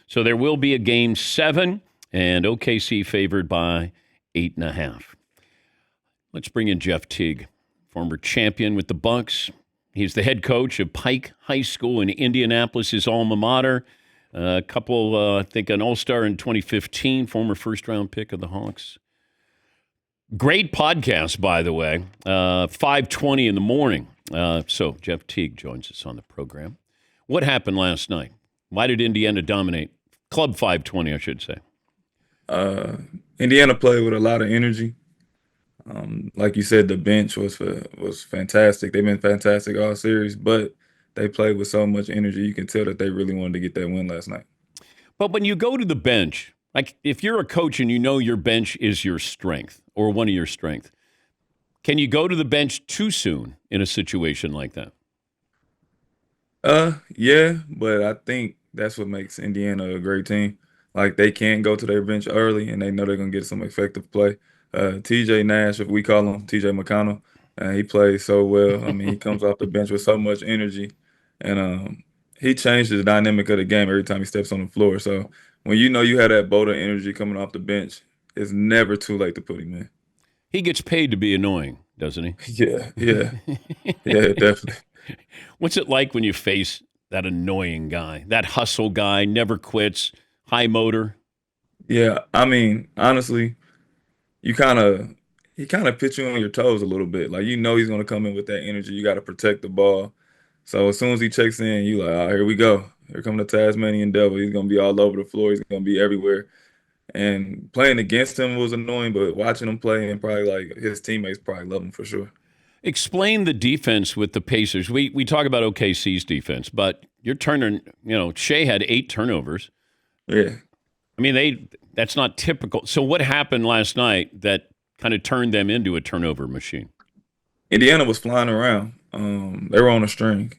So there will be a game 7, and OKC favored by 8.5. Let's bring in Jeff Teague, former champion with the Bucks. He's the head coach of Pike High School in Indianapolis, his alma mater. A couple, I think, an All-Star in 2015, former first-round pick of the Hawks. Great podcast, by the way. 5:20 in the morning. So Jeff Teague joins us on the program. What happened last night? Why did Indiana dominate? Club 520, I should say. Indiana played with a lot of energy. Like you said, the bench was fantastic. They've been fantastic all series, but they played with so much energy. You can tell that they really wanted to get that win last night. But when you go to the bench, like if you're a coach and you know your bench is your strength or one of your strengths, can you go to the bench too soon in a situation like that? Yeah, but I think that's what makes Indiana a great team. Like they can go to their bench early and they know they're gonna get some effective play. TJ Nash, if we call him TJ McConnell, he plays so well. I mean, he comes off the bench with so much energy, and he changed the dynamic of the game every time he steps on the floor. So when you know you have that bolt of energy coming off the bench, it's never too late to put him in. He gets paid to be annoying, doesn't he? Yeah, definitely. What's it like when you face that annoying guy, that hustle guy, never quits, high motor? Yeah, I mean, honestly, you kind of he kind of puts you on your toes a little bit. Like you know he's gonna come in with that energy. You got to protect the ball. So as soon as he checks in, you like, oh, here we go. Here come the Tasmanian devil. He's gonna be all over the floor. He's gonna be everywhere. And playing against him was annoying, but watching him play and probably like his teammates probably love him for sure. Explain the defense with the Pacers. We talk about OKC's defense, but you're turning, Shea had 8 turnovers. Yeah. I mean, that's not typical. So what happened last night that kind of turned them into a turnover machine? Indiana was flying around. They were on a string.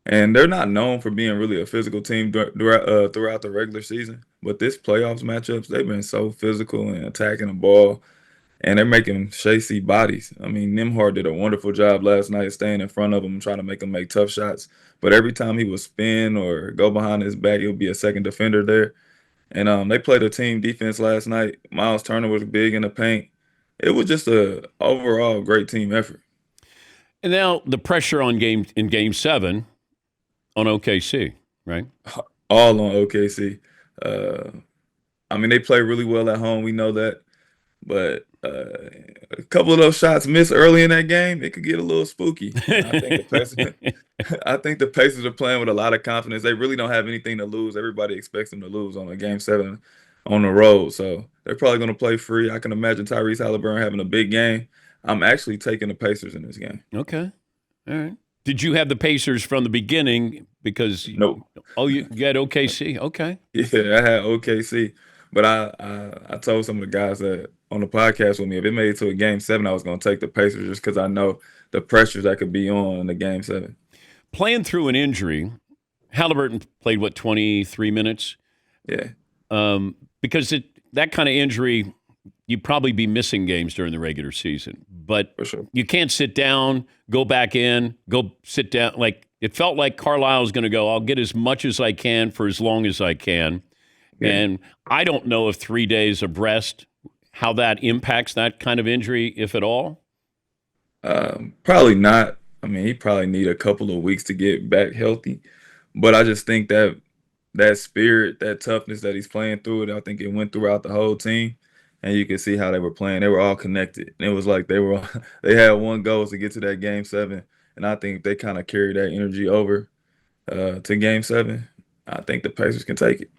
And they're not known for being really a physical team throughout the regular season. But this playoffs matchups, they've been so physical and attacking the ball, and they're making Shea see bodies. I mean, Nimhard did a wonderful job last night staying in front of him, trying to make him make tough shots. But every time he would spin or go behind his back, it would be a second defender there. And they played a team defense last night. Miles Turner was big in the paint. It was just a overall great team effort. And now the pressure on game 7 on OKC, right? All on OKC. Uh, I mean, they play really well at home. We know that. But a couple of those shots missed early in that game, it could get a little spooky. I think the Pacers are playing with a lot of confidence. They really don't have anything to lose. Everybody expects them to lose on a game 7 on the road. So they're probably going to play free. I can imagine Tyrese Halliburton having a big game. I'm actually taking the Pacers in this game. Okay. All right. Did you have the Pacers from the beginning because Nope. you had OKC? Okay. Yeah, I had OKC. But I told some of the guys that on the podcast with me, if it made it to a game 7, I was going to take the Pacers just because I know the pressures that could be on in the game 7. Playing through an injury, Halliburton played, 23 minutes? Yeah. Because that kind of injury, you'd probably be missing games during the regular season. But For sure. you can't sit down, go back in, go sit down. Like it felt like Carlisle's going to go, I'll get as much as I can for as long as I can. Yeah. And I don't know if 3 days of rest, how that impacts that kind of injury, if at all. Probably not. I mean, he probably need a couple of weeks to get back healthy. But I just think that spirit, that toughness that he's playing through it, I think it went throughout the whole team. And you could see how they were playing. They were all connected. And it was like they had one goal to get to that game 7. And I think they kind of carried that energy over to game 7. I think the Pacers can take it.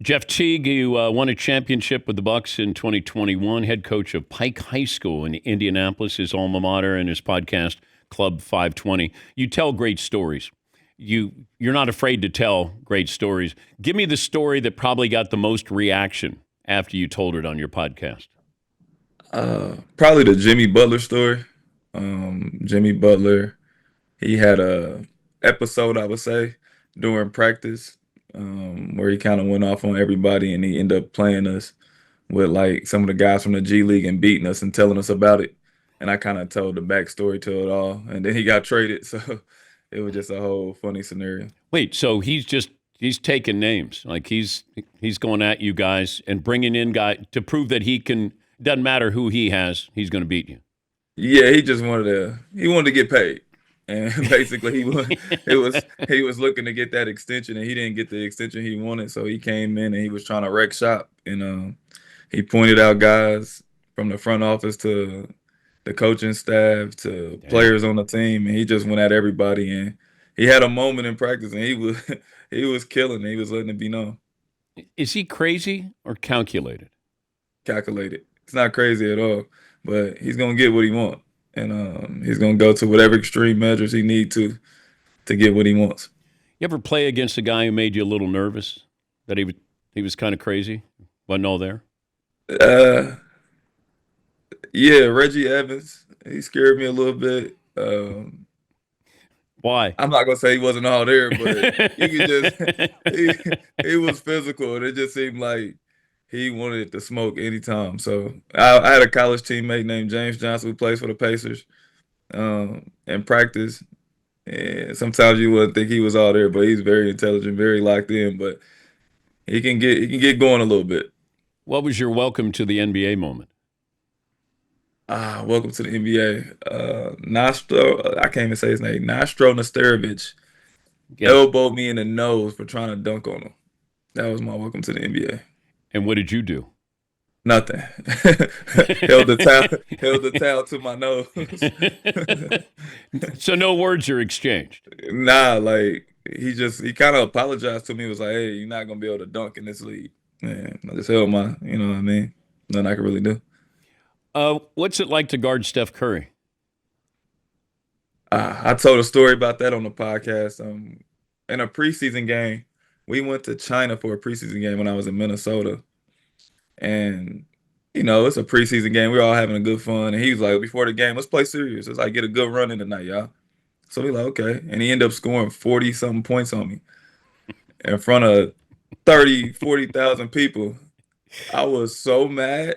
Jeff Teague, you won a championship with the Bucks in 2021, head coach of Pike High School in Indianapolis, his alma mater, and his podcast, Club 520. You tell great stories. You're not afraid to tell great stories. Give me the story that probably got the most reaction after you told it on your podcast. Probably the Jimmy Butler story. Jimmy Butler, he had a episode, I would say, during practice where he kind of went off on everybody, and he ended up playing us with like some of the guys from the G League and beating us and telling us about it. And I kind of told the backstory to it all, and then he got traded, so it was just a whole funny scenario. Wait, so He's taking names. Like he's going at you guys and bringing in guys to prove that he can. Doesn't matter who he has, he's going to beat you. Yeah, he wanted to get paid. And basically he was looking to get that extension and he didn't get the extension he wanted, so he came in and he was trying to wreck shop and he pointed out guys from the front office to the coaching staff to Damn. players on the team, and he just went at everybody. And he had a moment in practice, and he was he was killing. He was letting it be known. Is he crazy or calculated? Calculated. It's not crazy at all, but he's gonna get what he wants, and he's gonna go to whatever extreme measures he need to get what he wants. You ever play against a guy who made you a little nervous? That he was kind of crazy? Wasn't all there? Uh, yeah, Reggie Evans. He scared me a little bit. Why? I'm not gonna say he wasn't all there, but you could just he he was physical, and it just seemed like he wanted to smoke anytime. So I had a college teammate named James Johnson who plays for the Pacers in practice, and sometimes you wouldn't think he was all there, but he's very intelligent, very locked in. But he can get going a little bit. What was your welcome to the NBA moment? Welcome to the NBA. Nostro, I can't even say his name. Nostro Nesterovic Yeah. elbowed me in the nose for trying to dunk on him. That was my welcome to the NBA. And what did you do? Nothing. Held the towel to my nose. So no words are exchanged. Nah, like he kind of apologized to me. Was like, "Hey, you're not gonna be able to dunk in this league." Man, I just held my, you know what I mean? Nothing I could really do. What's it like to guard Steph Curry? I told a story about that on the podcast. In a preseason game, we went to China for a preseason game when I was in Minnesota, and it's a preseason game. We're all having a good fun, and he was like, before the game, let's play serious. Let's like get a good run in tonight, y'all. So we like, okay, and he ended up scoring 40 something points on me in front of 30, 40,000 people. I was so mad.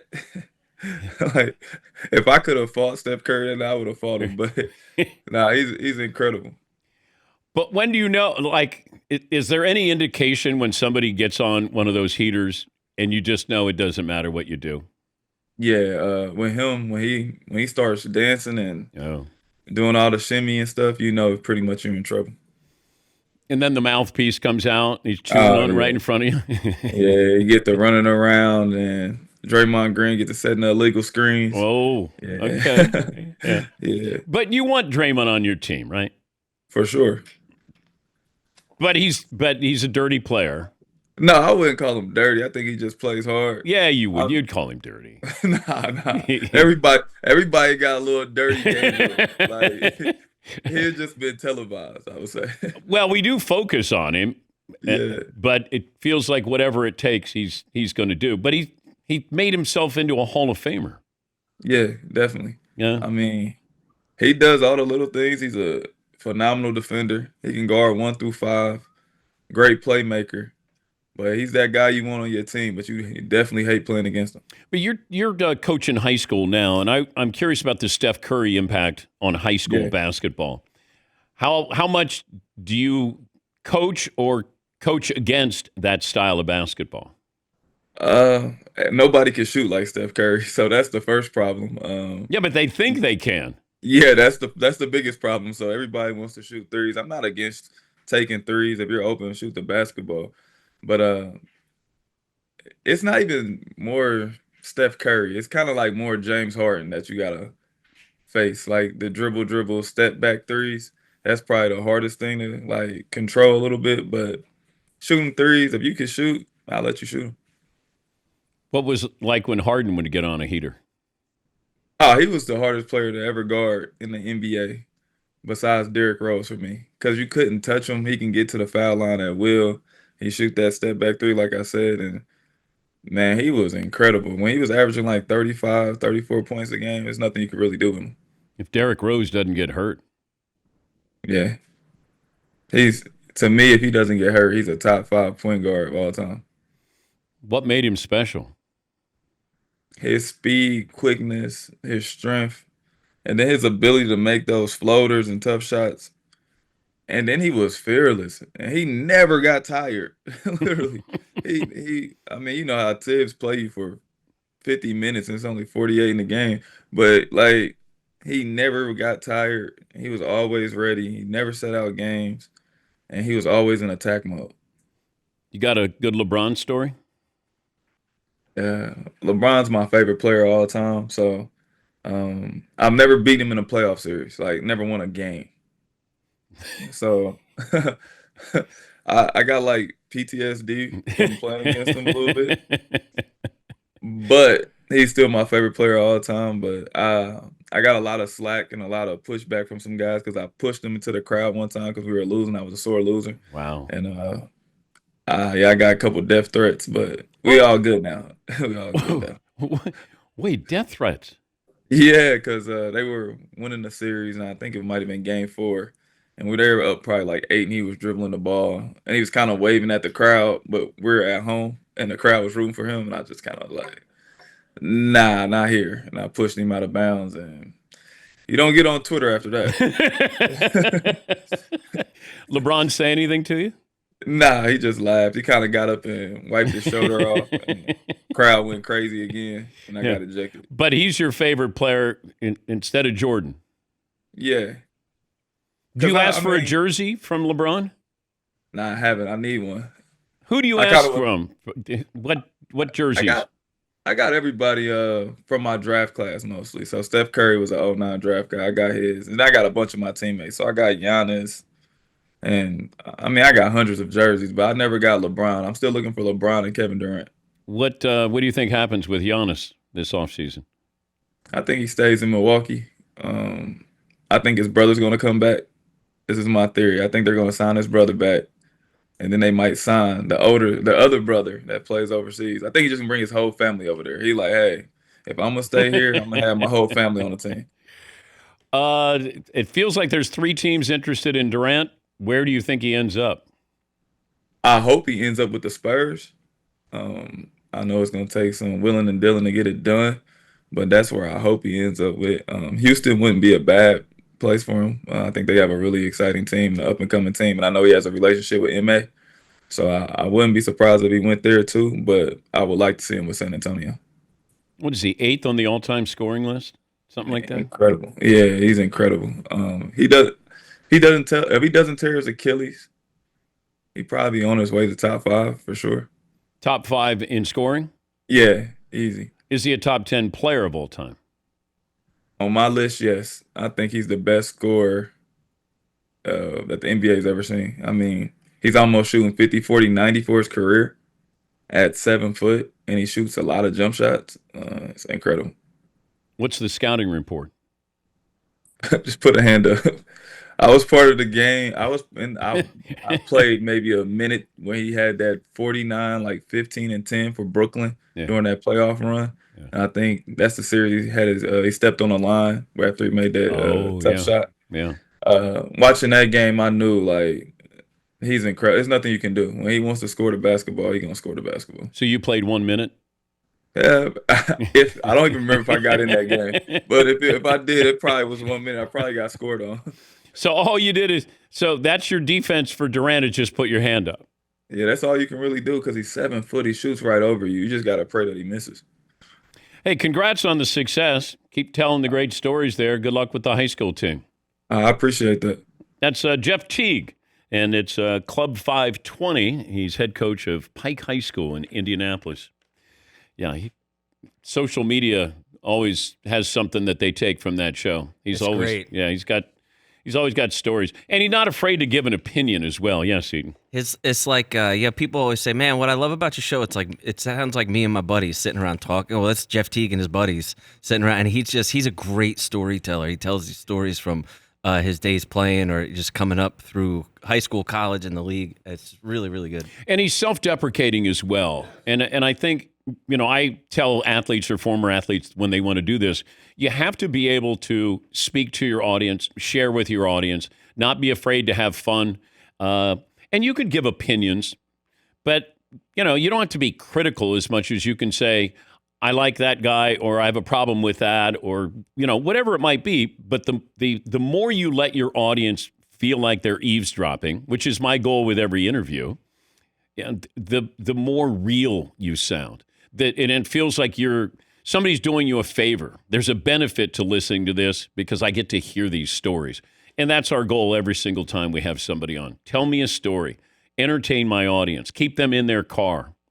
Like, if I could have fought Steph Curry, then I would have fought him. But nah, he's incredible. But when do you know? Like, is there any indication when somebody gets on one of those heaters and you just know it doesn't matter what you do? Yeah, when he starts dancing and Oh. doing all the shimmy and stuff, pretty much you're in trouble. And then the mouthpiece comes out. He's chewing Oh on it right yeah, in front of you. yeah. You get to running around, and Draymond Green get to setting the illegal screens. Oh, okay. Yeah, Yeah. yeah, But you want Draymond on your team, right? for sure. But he's a dirty player. No, I wouldn't call him dirty. I think he just plays hard. Yeah, you would. I, You'd call him dirty. nah. Everybody got a little dirty game with him. Like he's just been televised, I would say. Well, we do focus on him, Yeah, but it feels like whatever it takes, he's going to do. But he made himself into a Hall of Famer. yeah, definitely. Yeah. I mean, he does all the little things. He's a phenomenal defender. He can guard 1 through 5. Great playmaker. But he's that guy you want on your team, but you definitely hate playing against him. But you're coaching high school now, and I'm curious about the Steph Curry impact on high school Yeah. basketball. How much do you coach or coach against that style of basketball? Uh, Nobody can shoot like Steph Curry, so that's the first problem. Yeah, but they think they can. Yeah, that's the biggest problem. So everybody wants to shoot threes. I'm not against taking threes if you're open, shoot the basketball. But it's not even more Steph Curry. It's kind of like more James Harden that you gotta face. Like the dribble, step back threes. That's probably the hardest thing to like control a little bit. But shooting threes, if you can shoot, I'll let you shoot 'em. What was it like when Harden would get on a heater? Oh, he was the hardest player to ever guard in the NBA besides Derrick Rose for me. Because you couldn't touch him. He can get to the foul line at will. He shoot that step back three, like I said. And man, he was incredible. When he was averaging like 35, 34 points a game, there's nothing you could really do with him. If Derrick Rose doesn't get hurt, Yeah. He's to me, if he doesn't get hurt, he's a top 5 point guard of all time. what made him special? His speed, quickness, his strength, and then his ability to make those floaters and tough shots. And then he was fearless, and he never got tired. Literally, I mean, you know how Tibbs play you for 50 minutes and it's only 48 in the game, but like he never got tired. He was always ready. He never set out games, and he was always in attack mode. You got a good LeBron story? LeBron's my favorite player of all time, so I've never beat him in a playoff series, like never won a game. So I got like PTSD from playing against him a little bit, but he's still my favorite player of all time. But I got a lot of slack and a lot of pushback from some guys because I pushed him into the crowd one time because we were losing. I was a sore loser, Wow. and yeah, I got a couple death threats, but we all good now. We all good now. Wait, death threats? Yeah, because they were winning the series, and I think it might have been game four. And they were up probably like eight, and he was dribbling the ball. And he was kind of waving at the crowd, but we're at home, and the crowd was rooting for him. And I just kind of like, nah, not here. And I pushed him out of bounds. And you don't get on Twitter after that. LeBron say anything to you? Nah, he just laughed. He kind of got up and wiped his shoulder off. And crowd went crazy again, and I Yeah. got ejected. But he's your favorite player instead of Jordan. Yeah. Do you 'Cause ask for a jersey from LeBron? Nah, I haven't. I need one. Who do you I ask kinda from? What I jerseys? got everybody from my draft class mostly. So Steph Curry was an '09 draft guy. I got his, and I got a bunch of my teammates. So I got Giannis, and I mean I got hundreds of jerseys, but I never got LeBron. I'm still looking for LeBron and Kevin Durant. What do you think happens with Giannis this offseason? I think he stays in Milwaukee. I think his brother's going to come back. This is my theory. I think they're going to sign his brother back, and then they might sign the other brother that plays overseas. I think he just can bring his whole family over there. He like, hey, if I'm gonna stay here, I'm gonna have my whole family on the team. It feels like there's three teams interested in Durant. Where do you think he ends up? I hope he ends up with the Spurs. I know it's gonna take some willing and dealing to get it done, but that's where I hope he ends up with. Houston wouldn't be a bad place for him. I think they have a really exciting team, an up and coming team, and I know he has a relationship with Ma. So I wouldn't be surprised if he went there too, but I would like to see him with San Antonio. What is he, eighth on the all-time scoring list? Something like that? Incredible. Yeah, he's incredible. He doesn't tell if he doesn't tear his Achilles, he probably on his way to top five for sure. Top five in scoring? Yeah, easy. Is he a top 10 player of all time? On my list, yes. I think he's the best scorer that the NBA's ever seen. I mean, he's almost shooting 50, 40, 90 for his career at 7 foot, and he shoots a lot of jump shots. It's incredible. What's the scouting report? Just put a hand up. I was part of the game. I played maybe a minute when he had that 49, like 15 and 10 for Brooklyn during that playoff run. Yeah. And I think that's the series he had he stepped on the line after he made that tough shot. Yeah. Watching that game, I knew like he's incredible. There's nothing you can do. When he wants to score the basketball, he's gonna score the basketball. So you played 1 minute? Yeah, if I don't even remember if I got in that game, but if I did, it probably was 1 minute. I probably got scored on. So all you did is that's your defense for Durant is just put your hand up. Yeah, that's all you can really do because he's 7 foot. He shoots right over you. You just got to pray that he misses. Hey, congrats on the success. Keep telling the great stories there. Good luck with the high school team. I appreciate that. That's Jeff Teague, and it's Club 520. He's head coach of Pike High School in Indianapolis. Yeah, social media always has something that they take from that show. He's It's always great. Yeah, he's always got stories, and he's not afraid to give an opinion as well. Yes, Eaton. It's like people always say, man, what I love about your show, it's like it sounds like me and my buddies sitting around talking. Well, that's Jeff Teague and his buddies sitting around, and he's a great storyteller. He tells these stories from his days playing or just coming up through high school, college, and the league. It's really, really good. And he's self-deprecating as well. And I think, I tell athletes or former athletes when they want to do this, you have to be able to speak to your audience, share with your audience, not be afraid to have fun. And you could give opinions, but, you don't have to be critical as much as you can say, I like that guy, or I have a problem with that, or, whatever it might be. But the more you let your audience feel like they're eavesdropping, which is my goal with every interview, and the more real you sound. And it feels like somebody's doing you a favor. There's a benefit to listening to this because I get to hear these stories. And that's our goal every single time we have somebody on. Tell me a story. Entertain my audience. Keep them in their car.